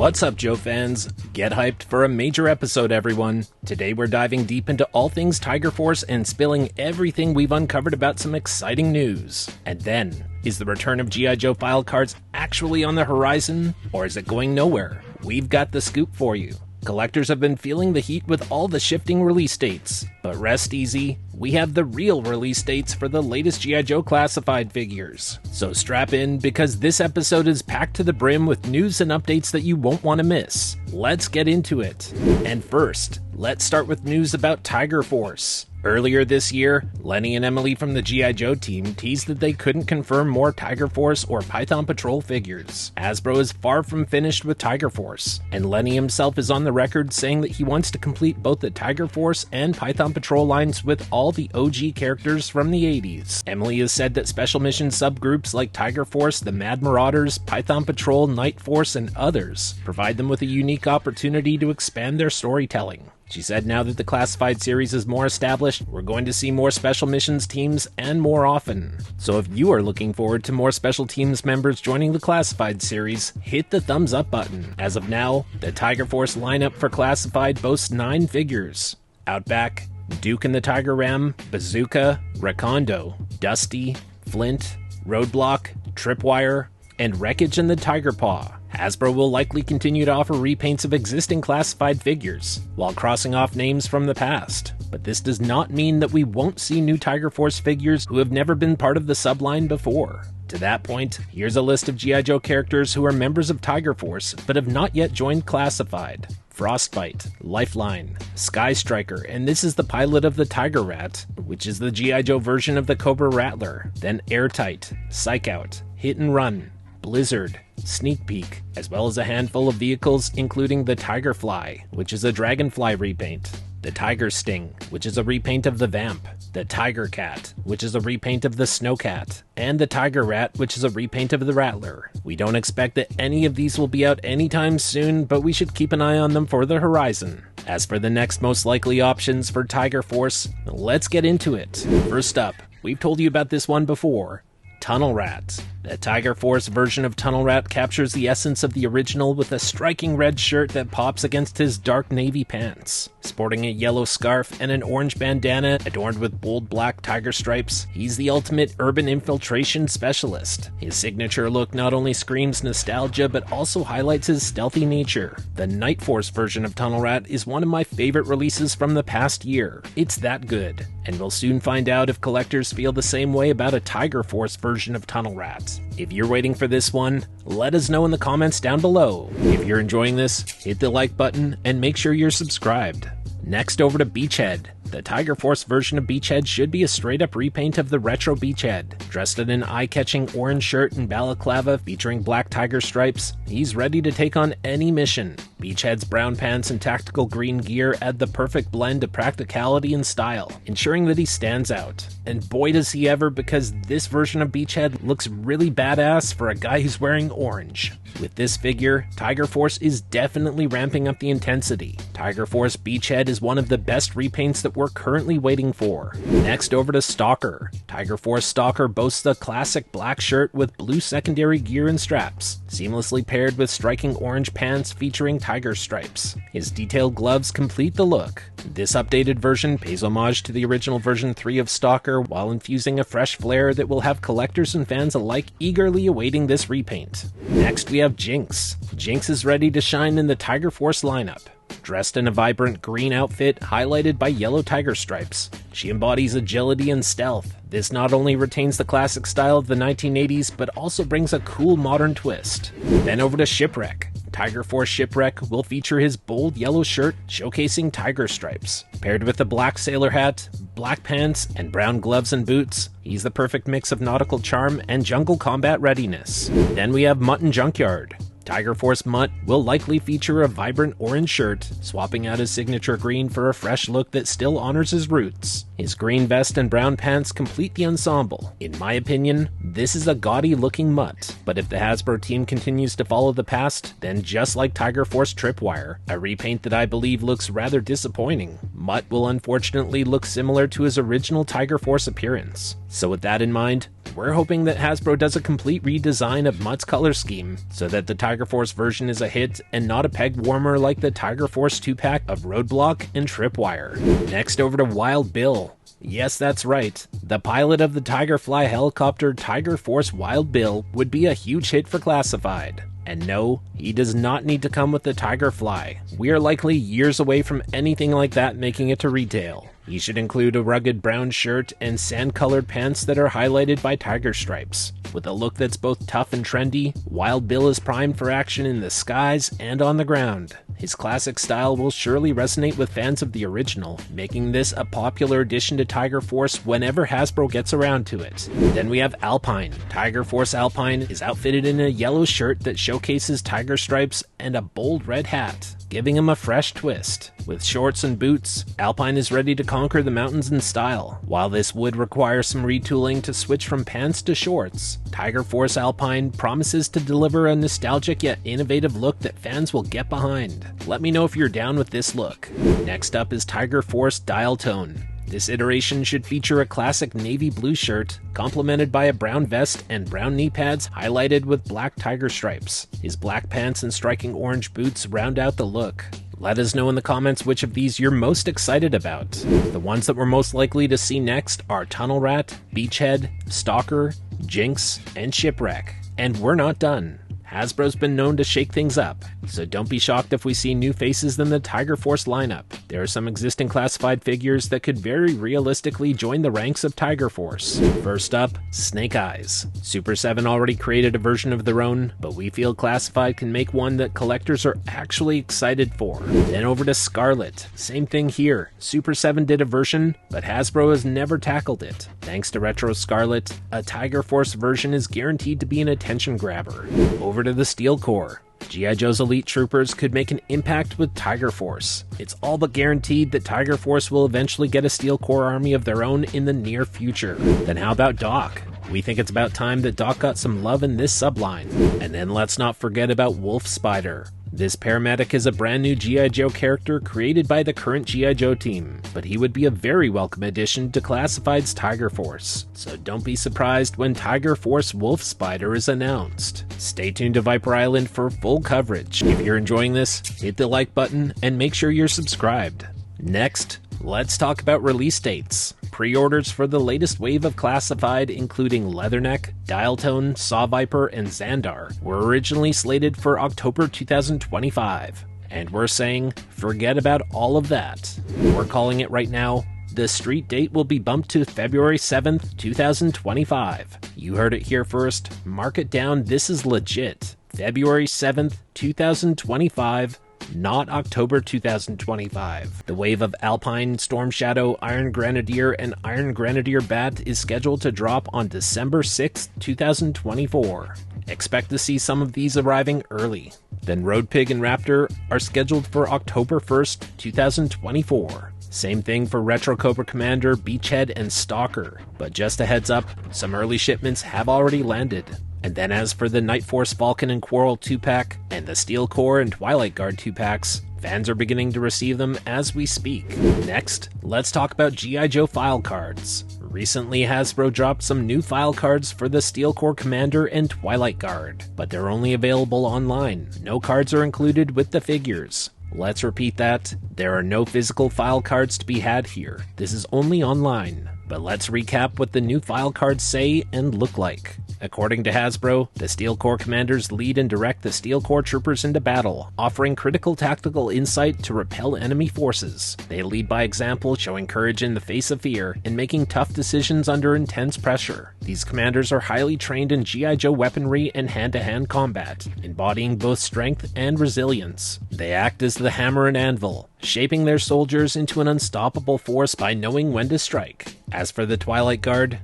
What's up, Joe fans? Get hyped for a major episode, everyone. Today we're diving deep into all things Tiger Force and spilling everything we've uncovered about some exciting news. And then, is the return of G.I. Joe file cards actually on the horizon, or is it going nowhere? We've got the scoop for you. Collectors have been feeling the heat with all the shifting release dates, but rest easy, we have the real release dates for the latest G.I. Joe classified figures. So strap in, because this episode is packed to the brim with news and updates that you won't want to miss. Let's get into it. And first, let's start with news about Tiger Force. Earlier this year, Lenny and Emily from the G.I. Joe team teased that they couldn't confirm more Tiger Force or Python Patrol figures. Hasbro is far from finished with Tiger Force, and Lenny himself is on the record saying that he wants to complete both the Tiger Force and Python Patrol lines with all the OG characters from the 80s. Emily has said that special mission subgroups like Tiger Force, the Mad Marauders, Python Patrol, Night Force, and others provide them with a unique opportunity to expand their storytelling. She said now that the classified series is more established, we're going to see more special missions teams and more often. So if you are looking forward to more special teams members joining the classified series, hit the thumbs up button. As of now, the Tiger Force lineup for classified boasts 9 figures. Outback, Duke and the Tiger Ram, Bazooka, Recondo, Dusty, Flint, Roadblock, Tripwire, and Wreckage and the Tiger Paw. Hasbro will likely continue to offer repaints of existing classified figures, while crossing off names from the past. But this does not mean that we won't see new Tiger Force figures who have never been part of the subline before. To that point, here's a list of G.I. Joe characters who are members of Tiger Force but have not yet joined classified. Frostbite, Lifeline, Sky Striker, and this is the pilot of the Tiger Rat, which is the G.I. Joe version of the Cobra Rattler, then Airtight, Psych Out, Hit and Run, Blizzard, Sneak Peek, as well as a handful of vehicles including the Tiger Fly, which is a Dragonfly repaint, the Tiger Sting, which is a repaint of the Vamp, the Tiger Cat, which is a repaint of the Snowcat, and the Tiger Rat, which is a repaint of the Rattler. We don't expect that any of these will be out anytime soon, but we should keep an eye on them for the horizon. As for the next most likely options for Tiger Force, let's get into it. First up, we've told you about this one before, Tunnel Rat. The Tiger Force version of Tunnel Rat captures the essence of the original with a striking red shirt that pops against his dark navy pants. Sporting a yellow scarf and an orange bandana adorned with bold black tiger stripes, he's the ultimate urban infiltration specialist. His signature look not only screams nostalgia but also highlights his stealthy nature. The Night Force version of Tunnel Rat is one of my favorite releases from the past year. It's that good, and we'll soon find out if collectors feel the same way about a Tiger Force version of Tunnel Rat. If you're waiting for this one, let us know in the comments down below. If you're enjoying this, hit the like button and make sure you're subscribed. Next, over to Beachhead. The Tiger Force version of Beachhead should be a straight-up repaint of the retro Beachhead. Dressed in an eye-catching orange shirt and balaclava featuring black tiger stripes, he's ready to take on any mission. Beachhead's brown pants and tactical green gear add the perfect blend of practicality and style, ensuring that he stands out. And boy does he ever, because this version of Beachhead looks really badass for a guy who's wearing orange. With this figure, Tiger Force is definitely ramping up the intensity. Tiger Force Beachhead is one of the best repaints that we're currently waiting for. Next, over to Stalker. Tiger Force Stalker boasts a classic black shirt with blue secondary gear and straps, seamlessly paired with striking orange pants featuring tiger stripes. His detailed gloves complete the look. This updated version pays homage to the original version 3 of Stalker while infusing a fresh flair that will have collectors and fans alike eagerly awaiting this repaint. Next, we have Jinx. Jinx is ready to shine in the Tiger Force lineup. Dressed in a vibrant green outfit highlighted by yellow tiger stripes, she embodies agility and stealth. This not only retains the classic style of the 1980s, but also brings a cool modern twist. Then over to Shipwreck. Tiger Force Shipwreck will feature his bold yellow shirt showcasing tiger stripes. Paired with a black sailor hat, black pants, and brown gloves and boots, he's the perfect mix of nautical charm and jungle combat readiness. Then we have Mutt and Junkyard. Tiger Force Mutt will likely feature a vibrant orange shirt, swapping out his signature green for a fresh look that still honors his roots. His green vest and brown pants complete the ensemble. In my opinion, this is a gaudy looking Mutt, but if the Hasbro team continues to follow the past, then just like Tiger Force Tripwire, a repaint that I believe looks rather disappointing, Mutt will unfortunately look similar to his original Tiger Force appearance. So with that in mind, we're hoping that Hasbro does a complete redesign of Mutt's color scheme so that the Tiger Tiger Force version is a hit and not a peg warmer like the Tiger Force 2-pack of Roadblock and Tripwire. Next over to Wild Bill. Yes, that's right. The pilot of the Tigerfly helicopter Tiger Force Wild Bill would be a huge hit for Classified. And no, he does not need to come with the Tigerfly. We are likely years away from anything like that making it to retail. He should include a rugged brown shirt and sand-colored pants that are highlighted by tiger stripes. With a look that's both tough and trendy, Wild Bill is primed for action in the skies and on the ground. His classic style will surely resonate with fans of the original, making this a popular addition to Tiger Force whenever Hasbro gets around to it. Then we have Alpine. Tiger Force Alpine is outfitted in a yellow shirt that showcases tiger stripes and a bold red hat, giving him a fresh twist. With shorts and boots, Alpine is ready to conquer the mountains in style. While this would require some retooling to switch from pants to shorts, Tiger Force Alpine promises to deliver a nostalgic yet innovative look that fans will get behind. Let me know if you're down with this look. Next up is Tiger Force Dial Tone. This iteration should feature a classic navy blue shirt, complemented by a brown vest and brown knee pads highlighted with black tiger stripes. His black pants and striking orange boots round out the look. Let us know in the comments which of these you're most excited about. The ones that we're most likely to see next are Tunnel Rat, Beachhead, Stalker, Jinx, and Shipwreck. And we're not done. Hasbro's been known to shake things up, so don't be shocked if we see new faces in the Tiger Force lineup. There are some existing classified figures that could very realistically join the ranks of Tiger Force. First up, Snake Eyes. Super 7 already created a version of their own, but we feel Classified can make one that collectors are actually excited for. Then over to Scarlet. Same thing here. Super 7 did a version, but Hasbro has never tackled it. Thanks to Retro Scarlet, a Tiger Force version is guaranteed to be an attention grabber. Over to the Steel Corps. G.I. Joe's Elite Troopers could make an impact with Tiger Force. It's all but guaranteed that Tiger Force will eventually get a Steel Corps army of their own in the near future. Then how about Doc? We think it's about time that Doc got some love in this subline. And then let's not forget about Wolf Spider. This paramedic is a brand new G.I. Joe character created by the current G.I. Joe team, but he would be a very welcome addition to Classified's Tiger Force. So don't be surprised when Tiger Force Wolf Spider is announced. Stay tuned to Viper Island for full coverage. If you're enjoying this, hit the like button and make sure you're subscribed. Next, let's talk about release dates. Pre-orders for the latest wave of Classified, including Leatherneck, Dial Tone, Saw Viper, and Xandar, were originally slated for October 2025. And we're saying, forget about all of that. We're calling it right now. The street date will be bumped to February 7th, 2025. You heard it here first. Mark it down, this is legit. February 7th, 2025. Not October 2025. The wave of Alpine, Storm Shadow, Iron Grenadier, and Iron Grenadier Bat is scheduled to drop on December 6, 2024. Expect to see some of these arriving early. Then Road Pig and Raptor are scheduled for October 1st, 2024. Same thing for Retro Cobra Commander, Beachhead, and Stalker. But just a heads up, some early shipments have already landed. And then as for the Night Force Falcon and Quarrel 2-pack, and the Steel Corps and Twilight Guard 2-packs, fans are beginning to receive them as we speak. Next, let's talk about G.I. Joe file cards. Recently, Hasbro dropped some new file cards for the Steel Corps Commander and Twilight Guard, but they're only available online. No cards are included with the figures. Let's repeat that. There are no physical file cards to be had here. This is only online. But let's recap what the new file cards say and look like. According to Hasbro, the Steel Corps commanders lead and direct the Steel Corps troopers into battle, offering critical tactical insight to repel enemy forces. They lead by example, showing courage in the face of fear, and making tough decisions under intense pressure. These commanders are highly trained in G.I. Joe weaponry and hand-to-hand combat, embodying both strength and resilience. They act as the hammer and anvil, shaping their soldiers into an unstoppable force by knowing when to strike. As for the Twilight Guard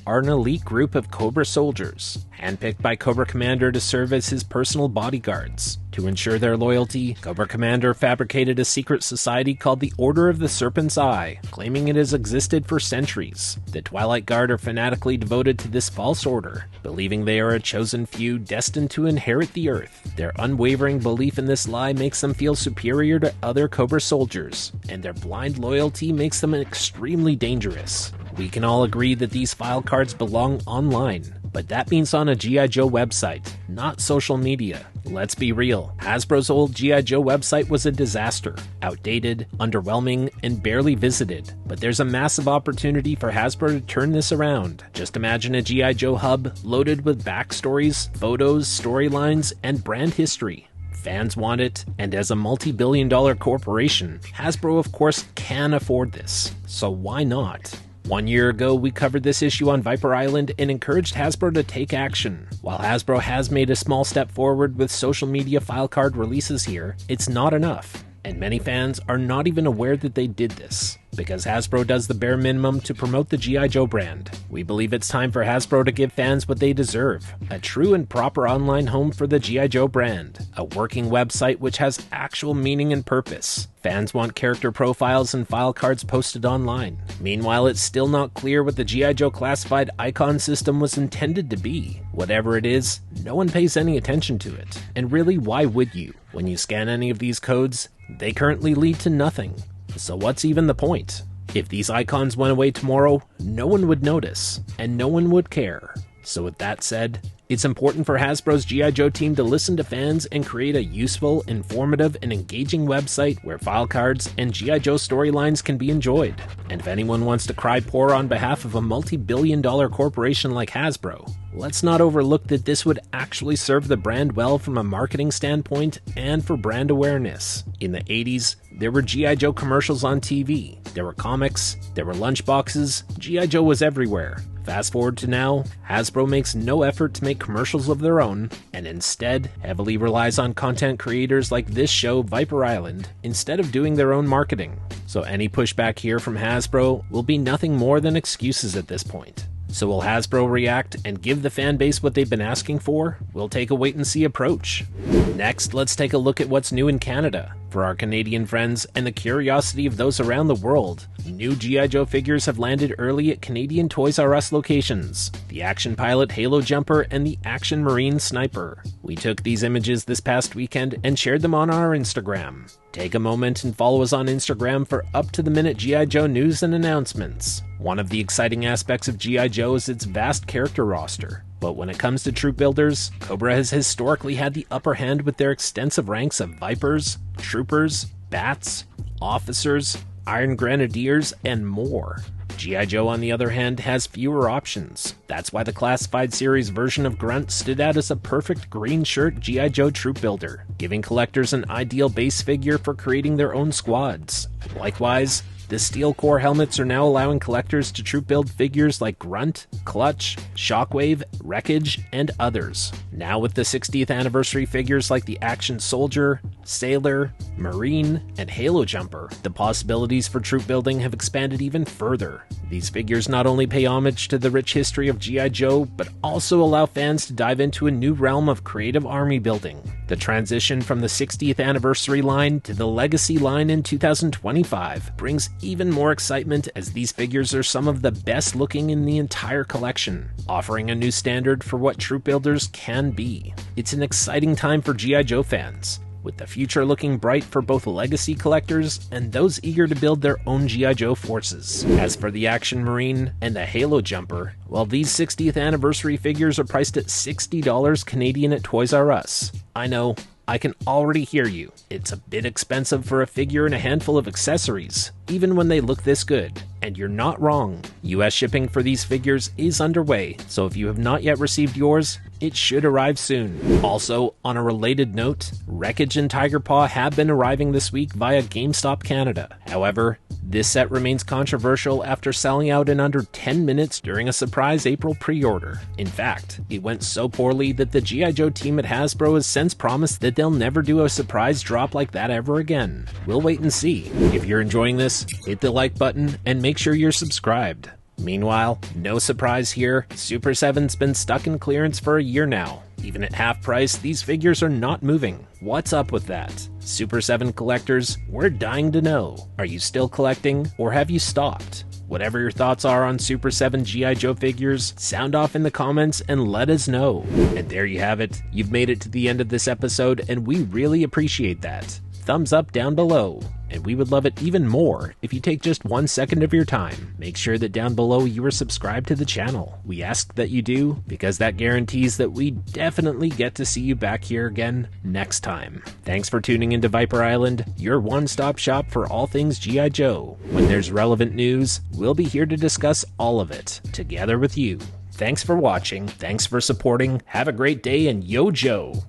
are an elite group of Cobra soldiers, handpicked by Cobra Commander to serve as his personal bodyguards. To ensure their loyalty, Cobra Commander fabricated a secret society called the Order of the Serpent's Eye, claiming it has existed for centuries. The Twilight Guard are fanatically devoted to this false order, believing they are a chosen few destined to inherit the Earth. Their unwavering belief in this lie makes them feel superior to other Cobra soldiers, and their blind loyalty makes them extremely dangerous. We can all agree that these file cards belong online, but that means on a G.I. Joe website. not social media. Let's be real, Hasbro's old G.I. Joe website was a disaster, outdated, underwhelming, and barely visited. But there's a massive opportunity for Hasbro to turn this around. Just imagine a G.I. Joe hub loaded with backstories, photos, storylines, and brand history. Fans want it, and as a multi-billion-dollar corporation, Hasbro of course can afford this. So why not? 1 year ago, we covered this issue on Viper Island and encouraged Hasbro to take action. While Hasbro has made a small step forward with social media file card releases here, it's not enough. And many fans are not even aware that they did this, because Hasbro does the bare minimum to promote the G.I. Joe brand. We believe it's time for Hasbro to give fans what they deserve, a true and proper online home for the G.I. Joe brand, a working website which has actual meaning and purpose. Fans want character profiles and file cards posted online. Meanwhile, it's still not clear what the G.I. Joe classified icon system was intended to be. Whatever it is, no one pays any attention to it. And really, why would you? When you scan any of these codes, they currently lead to nothing. So what's even the point? If these icons went away tomorrow, no one would notice, and no one would care. So with that said, it's important for Hasbro's G.I. Joe team to listen to fans and create a useful, informative, and engaging website where file cards and G.I. Joe storylines can be enjoyed. And if anyone wants to cry poor on behalf of a multi-billion-dollar corporation like Hasbro, let's not overlook that this would actually serve the brand well from a marketing standpoint and for brand awareness. In the 80s, there were G.I. Joe commercials on TV, there were comics, there were lunchboxes, G.I. Joe was everywhere. Fast forward to now, Hasbro makes no effort to make commercials of their own, and instead heavily relies on content creators like this show, Viper Island, instead of doing their own marketing. So any pushback here from Hasbro will be nothing more than excuses at this point. So will Hasbro react and give the fan base what they've been asking for? We'll take a wait-and-see approach. Next, let's take a look at what's new in Canada. For our Canadian friends and the curiosity of those around the world, new G.I. Joe figures have landed early at Canadian Toys R Us locations. The Action Pilot Halo Jumper and the Action Marine Sniper. We took these images this past weekend and shared them on our Instagram. Take a moment and follow us on Instagram for up-to-the-minute G.I. Joe news and announcements. One of the exciting aspects of G.I. Joe is its vast character roster. But when it comes to troop builders, Cobra has historically had the upper hand with their extensive ranks of Vipers, Troopers, Bats, Officers, Iron Grenadiers, and more. G.I. Joe, on the other hand, has fewer options. That's why the Classified Series version of Grunt stood out as a perfect green shirt G.I. Joe troop builder, giving collectors an ideal base figure for creating their own squads. Likewise, the steel core helmets are now allowing collectors to troop build figures like Grunt, Clutch, Shockwave, Wreckage, and others. Now with the 60th anniversary figures like the Action Soldier, Sailor, Marine, and Halo Jumper, the possibilities for troop building have expanded even further. These figures not only pay homage to the rich history of G.I. Joe, but also allow fans to dive into a new realm of creative army building. The transition from the 60th anniversary line to the Legacy line in 2025 brings even more excitement, as these figures are some of the best looking in the entire collection, offering a new standard for what troop builders can be. It's an exciting time for G.I. Joe fans, with the future looking bright for both legacy collectors and those eager to build their own G.I. Joe forces. As for the Action Marine and the Halo Jumper, well, these 60th anniversary figures are priced at $60 Canadian at Toys R Us. I know, I can already hear you. It's a bit expensive for a figure and a handful of accessories, even when they look this good. And you're not wrong. US shipping for these figures is underway, so if you have not yet received yours, it should arrive soon. Also, on a related note, Wreckage and Tiger Paw have been arriving this week via GameStop Canada. However, this set remains controversial after selling out in under 10 minutes during a surprise April pre-order. In fact, it went so poorly that the G.I. Joe team at Hasbro has since promised that they'll never do a surprise drop like that ever again. We'll wait and see. If you're enjoying this, hit the like button and make sure you're subscribed. Meanwhile, no surprise here, Super 7's been stuck in clearance for a year now. Even at half price, these figures are not moving. What's up with that? Super 7 collectors, we're dying to know. Are you still collecting, or have you stopped? Whatever your thoughts are on Super 7 G.I. Joe figures, sound off in the comments and let us know. And there you have it. You've made it to the end of this episode, and we really appreciate that. thumbs up down below. And we would love it even more if you take just 1 second of your time. Make sure that down below you are subscribed to the channel. We ask that you do, because that guarantees that we definitely get to see you back here again next time. Thanks for tuning into Viper Island, your one-stop shop for all things G.I. Joe. When there's relevant news, we'll be here to discuss all of it, together with you. Thanks for watching, thanks for supporting, have a great day, and yo Joe!